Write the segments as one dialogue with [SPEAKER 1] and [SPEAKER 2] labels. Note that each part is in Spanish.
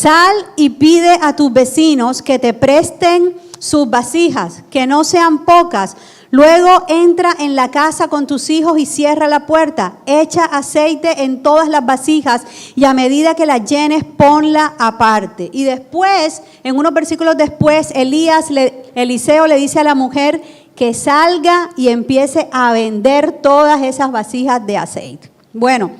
[SPEAKER 1] Sal y pide a tus vecinos que te presten sus vasijas, que no sean pocas. Luego entra en la casa con tus hijos y cierra la puerta. Echa aceite en todas las vasijas y a medida que las llenes, ponla aparte. Y después, en unos versículos después, Eliseo le dice a la mujer que salga y empiece a vender todas esas vasijas de aceite. Bueno,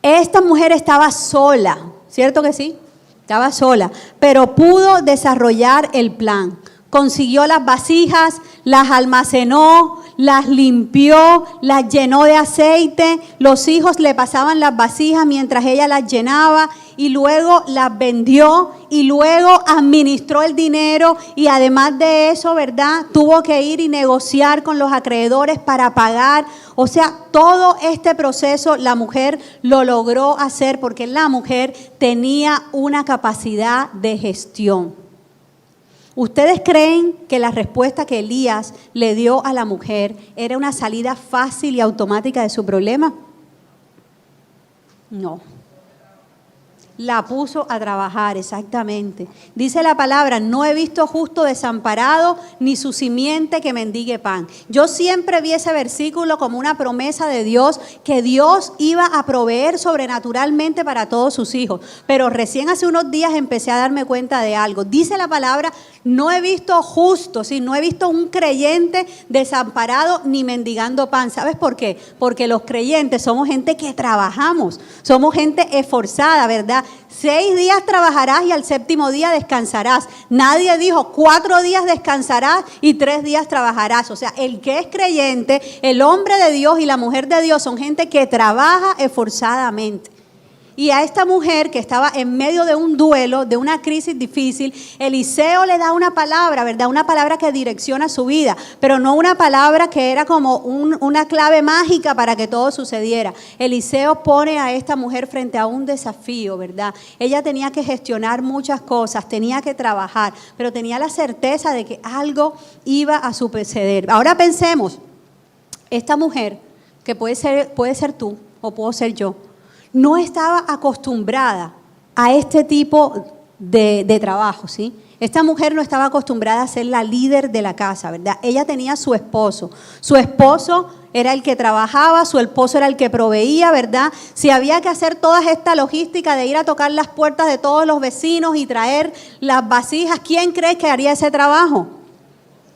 [SPEAKER 1] esta mujer estaba sola, ¿cierto que sí? Estaba sola, pero pudo desarrollar el plan. Consiguió las vasijas, las almacenó, las limpió, las llenó de aceite. Los hijos le pasaban las vasijas mientras ella las llenaba y luego las vendió y luego administró el dinero y además de eso, ¿verdad? Tuvo que ir y negociar con los acreedores para pagar. O sea, todo este proceso la mujer lo logró hacer porque la mujer tenía una capacidad de gestión. ¿Ustedes creen que la respuesta que Elías le dio a la mujer era una salida fácil y automática de su problema? No. La puso a trabajar, exactamente. Dice la palabra, no he visto justo desamparado, ni su simiente que mendigue pan. Yo siempre vi ese versículo como una promesa de Dios, que Dios iba a proveer sobrenaturalmente para todos sus hijos. Pero recién hace unos días empecé a darme cuenta de algo. Dice la palabra, no he visto justo, ¿sí? No he visto un creyente desamparado ni mendigando pan. ¿Sabes por qué? Porque los creyentes somos gente que trabajamos, somos gente esforzada, ¿verdad? 6 días trabajarás y al 7º día descansarás. Nadie dijo 4 días descansarás y 3 días trabajarás. O sea, el que es creyente, el hombre de Dios y la mujer de Dios son gente que trabaja esforzadamente. Y a esta mujer que estaba en medio de un duelo, de una crisis difícil, Eliseo le da una palabra, ¿verdad? Una palabra que direcciona su vida, pero no una palabra que era como una clave mágica para que todo sucediera. Eliseo pone a esta mujer frente a un desafío, ¿verdad? Ella tenía que gestionar muchas cosas, tenía que trabajar, pero tenía la certeza de que algo iba a suceder. Ahora pensemos, esta mujer, que puede ser tú o puedo ser yo, no estaba acostumbrada a este tipo de trabajo, ¿sí? Esta mujer no estaba acostumbrada a ser la líder de la casa, ¿verdad? Ella tenía su esposo. Su esposo era el que trabajaba, su esposo era el que proveía, ¿verdad? Si había que hacer toda esta logística de ir a tocar las puertas de todos los vecinos y traer las vasijas, ¿quién cree que haría ese trabajo?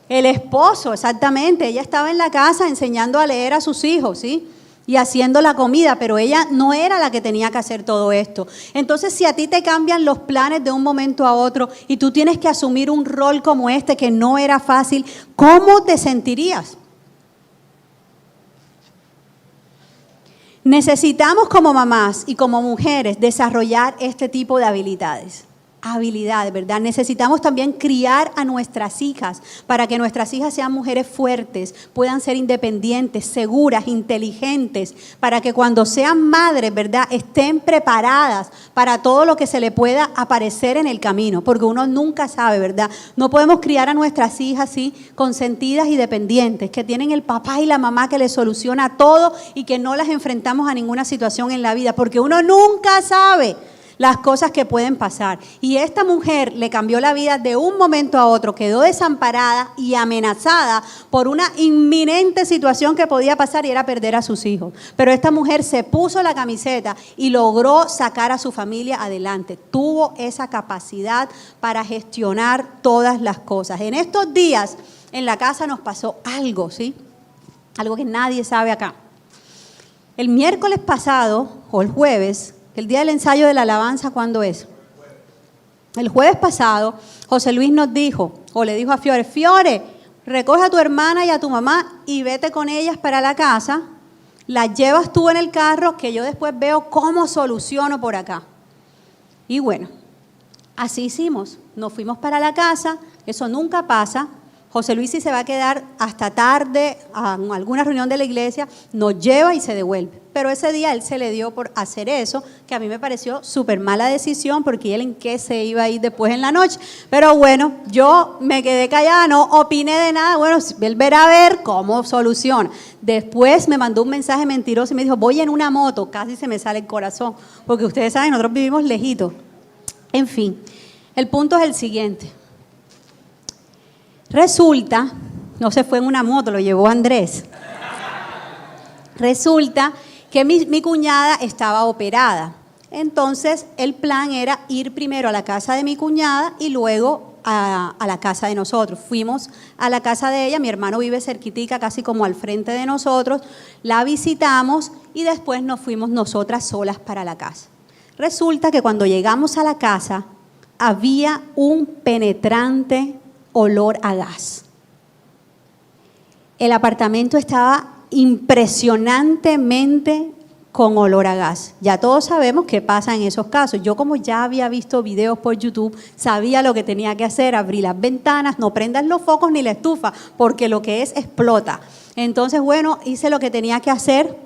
[SPEAKER 1] El esposo, exactamente. Ella estaba en la casa enseñando a leer a sus hijos, ¿sí? Y haciendo la comida, pero ella no era la que tenía que hacer todo esto. Entonces, si a ti te cambian los planes de un momento a otro y tú tienes que asumir un rol como este que no era fácil, ¿cómo te sentirías? Necesitamos como mamás y como mujeres desarrollar este tipo de habilidades, ¿verdad? Necesitamos también criar a nuestras hijas para que nuestras hijas sean mujeres fuertes, puedan ser independientes, seguras, inteligentes, para que cuando sean madres, ¿verdad?, estén preparadas para todo lo que se le pueda aparecer en el camino, porque uno nunca sabe, ¿verdad? No podemos criar a nuestras hijas así, consentidas y dependientes, que tienen el papá y la mamá que les soluciona todo y que no las enfrentamos a ninguna situación en la vida, porque uno nunca sabe las cosas que pueden pasar. Y esta mujer le cambió la vida de un momento a otro, quedó desamparada y amenazada por una inminente situación que podía pasar y era perder a sus hijos. Pero esta mujer se puso la camiseta y logró sacar a su familia adelante. Tuvo esa capacidad para gestionar todas las cosas. En estos días en la casa nos pasó algo, ¿sí? Algo que nadie sabe acá. El miércoles pasado o el jueves, el día del ensayo de la alabanza, ¿cuándo es? El jueves pasado, José Luis nos dijo, o le dijo a Fiore, Fiore, recoge a tu hermana y a tu mamá y vete con ellas para la casa, las llevas tú en el carro, que yo después veo cómo soluciono por acá. Y bueno, así hicimos, nos fuimos para la casa, eso nunca pasa. José Luis, si se va a quedar hasta tarde a alguna reunión de la iglesia, nos lleva y se devuelve. Pero ese día él se le dio por hacer eso, que a mí me pareció súper mala decisión, porque él en qué se iba a ir después en la noche. Pero bueno, yo me quedé callada, no opiné de nada. Bueno, él verá a ver cómo soluciona. Después me mandó un mensaje mentiroso y me dijo, voy en una moto. Casi se me sale el corazón, porque ustedes saben, nosotros vivimos lejitos. En fin, el punto es el siguiente. Resulta, no se fue en una moto, lo llevó Andrés. Resulta que mi cuñada estaba operada. Entonces, el plan era ir primero a la casa de mi cuñada y luego a la casa de nosotros. Fuimos a la casa de ella, mi hermano vive cerquitica, casi como al frente de nosotros, la visitamos y después nos fuimos nosotras solas para la casa. Resulta que cuando llegamos a la casa, había un penetrante olor a gas. El apartamento estaba impresionantemente con olor a gas. Ya todos sabemos qué pasa en esos casos. Yo, como ya había visto videos por YouTube, sabía lo que tenía que hacer: abrir las ventanas, no prendas los focos ni la estufa, porque lo que es explota. Entonces, bueno, hice lo que tenía que hacer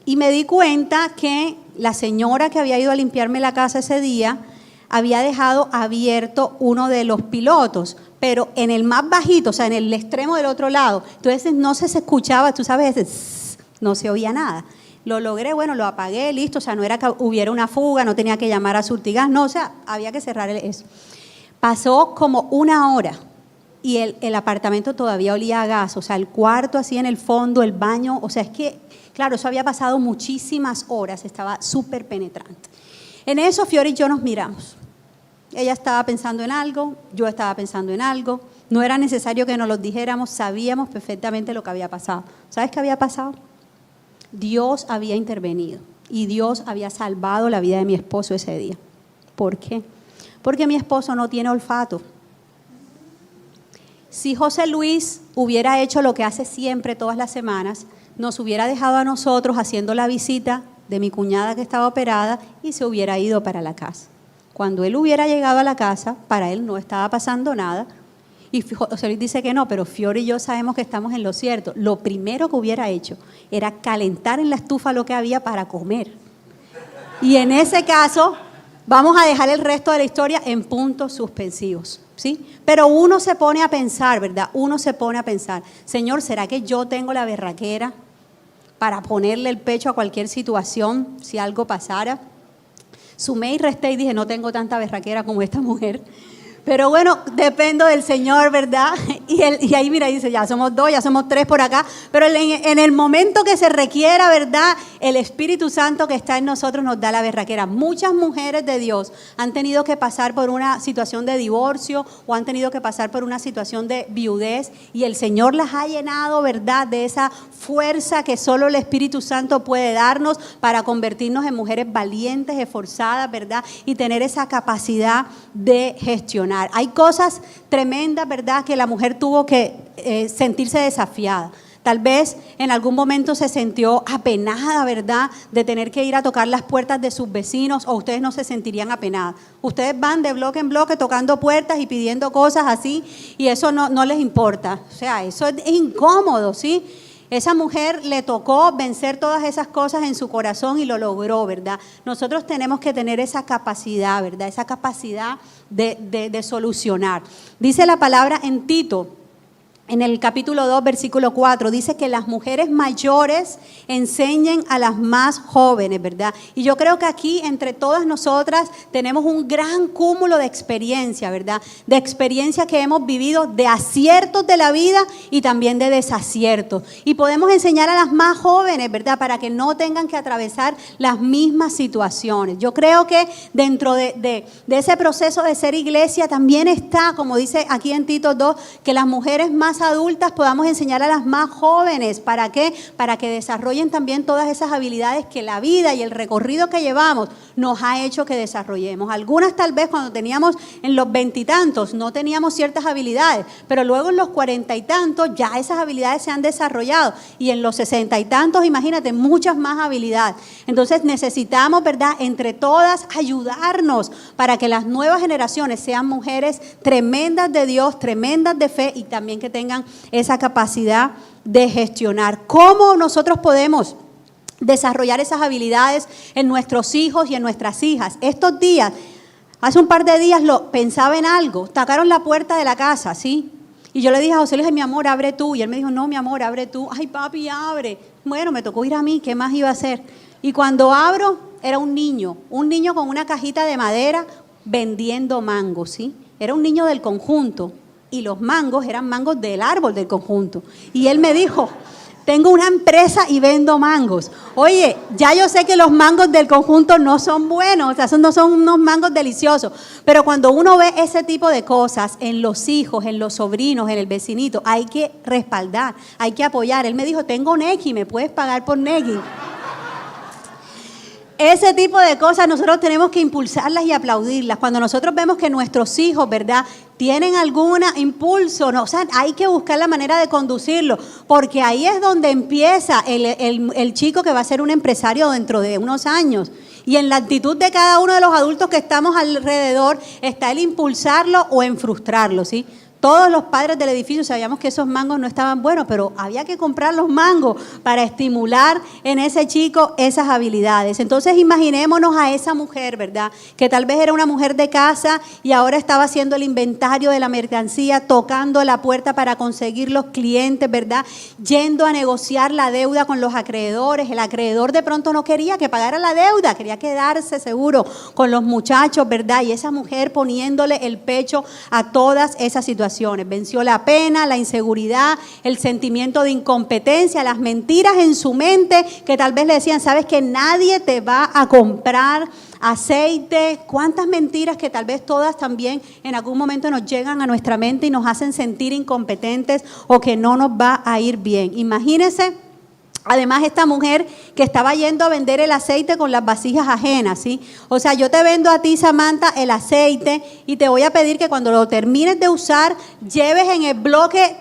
[SPEAKER 1] y me di cuenta que la señora que había ido a limpiarme la casa ese día había dejado abierto uno de los pilotos, pero en el más bajito, o sea, en el extremo del otro lado. Entonces no se escuchaba, tú sabes, no se oía nada. Lo logré, bueno, lo apagué, listo, o sea, no era que hubiera una fuga, no tenía que llamar a Surtigas, no, o sea, había que cerrar eso. Pasó como una hora y el apartamento todavía olía a gas, o sea, el cuarto así en el fondo, el baño, o sea, es que, claro, eso había pasado muchísimas horas, estaba súper penetrante. En eso, Fiore y yo nos miramos. Ella estaba pensando en algo, yo estaba pensando en algo. No era necesario que nos lo dijéramos, sabíamos perfectamente lo que había pasado. ¿Sabes qué había pasado? Dios había intervenido y Dios había salvado la vida de mi esposo ese día. ¿Por qué? Porque mi esposo no tiene olfato. Si José Luis hubiera hecho lo que hace siempre todas las semanas, nos hubiera dejado a nosotros haciendo la visita de mi cuñada que estaba operada y se hubiera ido para la casa. Cuando él hubiera llegado a la casa, para él no estaba pasando nada. Y José Luis dice que no, pero Fiore y yo sabemos que estamos en lo cierto. Lo primero que hubiera hecho era calentar en la estufa lo que había para comer. Y en ese caso, vamos a dejar el resto de la historia en puntos suspensivos, ¿sí? Pero uno se pone a pensar, ¿verdad? Uno se pone a pensar, Señor, ¿será que yo tengo la berraquera para ponerle el pecho a cualquier situación si algo pasara? Sumé y resté y dije, no tengo tanta berraquera como esta mujer. Pero bueno, dependo del Señor, ¿verdad? Y ahí mira, dice, ya somos 2, ya somos 3 por acá. Pero en el momento que se requiera, ¿verdad? El Espíritu Santo que está en nosotros nos da la berraquera. Muchas mujeres de Dios han tenido que pasar por una situación de divorcio o han tenido que pasar por una situación de viudez y el Señor las ha llenado, ¿verdad? De esa fuerza que solo el Espíritu Santo puede darnos para convertirnos en mujeres valientes, esforzadas, ¿verdad? Y tener esa capacidad de gestionar. Hay cosas tremendas, ¿verdad?, que la mujer tuvo que sentirse desafiada. Tal vez en algún momento se sintió apenada, ¿verdad?, de tener que ir a tocar las puertas de sus vecinos, o ustedes no se sentirían apenadas. Ustedes van de bloque en bloque tocando puertas y pidiendo cosas así y eso no les importa. O sea, eso es incómodo, ¿sí? Esa mujer le tocó vencer todas esas cosas en su corazón y lo logró, ¿verdad? Nosotros tenemos que tener esa capacidad, ¿verdad? Esa capacidad de solucionar. Dice la palabra en Tito, en el capítulo 2, versículo 4, dice que las mujeres mayores enseñen a las más jóvenes, ¿verdad? Y yo creo que aquí entre todas nosotras tenemos un gran cúmulo de experiencia, ¿verdad? De experiencia que hemos vivido, de aciertos de la vida y también de desaciertos. Y podemos enseñar a las más jóvenes, ¿verdad? Para que no tengan que atravesar las mismas situaciones. Yo creo que dentro de ese proceso de ser iglesia también está, como dice aquí en Tito 2, que las mujeres más adultas podamos enseñar a las más jóvenes. ¿Para qué? Para que desarrollen también todas esas habilidades que la vida y el recorrido que llevamos nos ha hecho que desarrollemos. Algunas tal vez cuando teníamos en los 20 y tantos no teníamos ciertas habilidades, pero luego en los 40 y tantos ya esas habilidades se han desarrollado y en los 60 y tantos, imagínate, muchas más habilidades. Entonces necesitamos, ¿verdad?, entre todas ayudarnos para que las nuevas generaciones sean mujeres tremendas de Dios, tremendas de fe y también que tengan esa capacidad de gestionar. ¿Cómo nosotros podemos desarrollar esas habilidades en nuestros hijos y en nuestras hijas? Estos días, hace un par de días pensaba en algo, tocaron la puerta de la casa, ¿sí? Y yo le dije a José Luis, mi amor, abre tú. Y él me dijo, no, mi amor, abre tú. Ay, papi, abre. Bueno, me tocó ir a mí, ¿qué más iba a hacer? Y cuando abro, era un niño con una cajita de madera vendiendo mangos, ¿sí? Era un niño del conjunto y los mangos eran mangos del árbol del conjunto. Y él me dijo, tengo una empresa y vendo mangos. Oye, ya yo sé que los mangos del conjunto no son buenos, o sea, no son unos mangos deliciosos, pero cuando uno ve ese tipo de cosas en los hijos, en los sobrinos, en el vecinito, hay que respaldar, hay que apoyar. Él me dijo, tengo Nequi, ¿me puedes pagar por Nequi? Ese tipo de cosas nosotros tenemos que impulsarlas y aplaudirlas. Cuando nosotros vemos que nuestros hijos, ¿verdad?, tienen algún impulso, ¿no? O sea, hay que buscar la manera de conducirlo, porque ahí es donde empieza el chico que va a ser un empresario dentro de unos años. Y en la actitud de cada uno de los adultos que estamos alrededor está el impulsarlo o en frustrarlo, ¿sí? Todos los padres del edificio sabíamos que esos mangos no estaban buenos, pero había que comprar los mangos para estimular en ese chico esas habilidades. Entonces imaginémonos a esa mujer, ¿verdad?, que tal vez era una mujer de casa y ahora estaba haciendo el inventario de la mercancía, tocando la puerta para conseguir los clientes, ¿verdad?, yendo a negociar la deuda con los acreedores. El acreedor de pronto no quería que pagara la deuda, quería quedarse seguro con los muchachos, ¿verdad? Y esa mujer poniéndole el pecho a todas esas situaciones. Venció la pena, la inseguridad, el sentimiento de incompetencia, las mentiras en su mente que tal vez le decían, sabes que nadie te va a comprar aceite. Cuántas mentiras que tal vez todas también en algún momento nos llegan a nuestra mente y nos hacen sentir incompetentes o que no nos va a ir bien. Imagínense. Además, esta mujer que estaba yendo a vender el aceite con las vasijas ajenas, ¿sí? O sea, yo te vendo a ti, Samantha, el aceite y te voy a pedir que cuando lo termines de usar, lleves en el bloque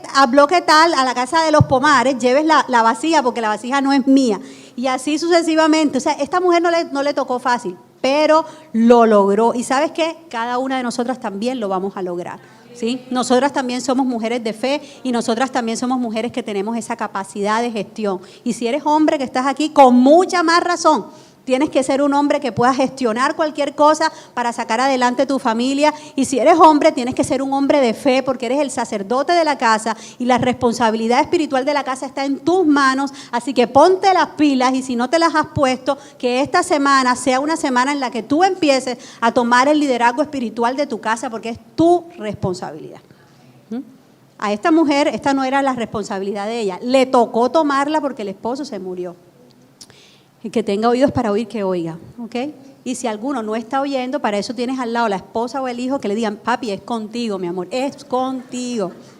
[SPEAKER 1] tal, a la casa de los Pomares, lleves la vasija, porque la vasija no es mía. Y así sucesivamente. O sea, esta mujer no le tocó fácil, pero lo logró. ¿Y sabes qué? Cada una de nosotras también lo vamos a lograr. ¿Sí? Nosotras también somos mujeres de fe y nosotras también somos mujeres que tenemos esa capacidad de gestión. Y si eres hombre que estás aquí, con mucha más razón, tienes que ser un hombre que pueda gestionar cualquier cosa para sacar adelante tu familia. Y si eres hombre, tienes que ser un hombre de fe porque eres el sacerdote de la casa y la responsabilidad espiritual de la casa está en tus manos. Así que ponte las pilas y si no te las has puesto, que esta semana sea una semana en la que tú empieces a tomar el liderazgo espiritual de tu casa porque es tu responsabilidad. A esta mujer, esta no era la responsabilidad de ella. Le tocó tomarla porque el esposo se murió. El que tenga oídos para oír, que oiga, ¿ok? Y si alguno no está oyendo, para eso tienes al lado la esposa o el hijo que le digan, papi, es contigo, mi amor, es contigo.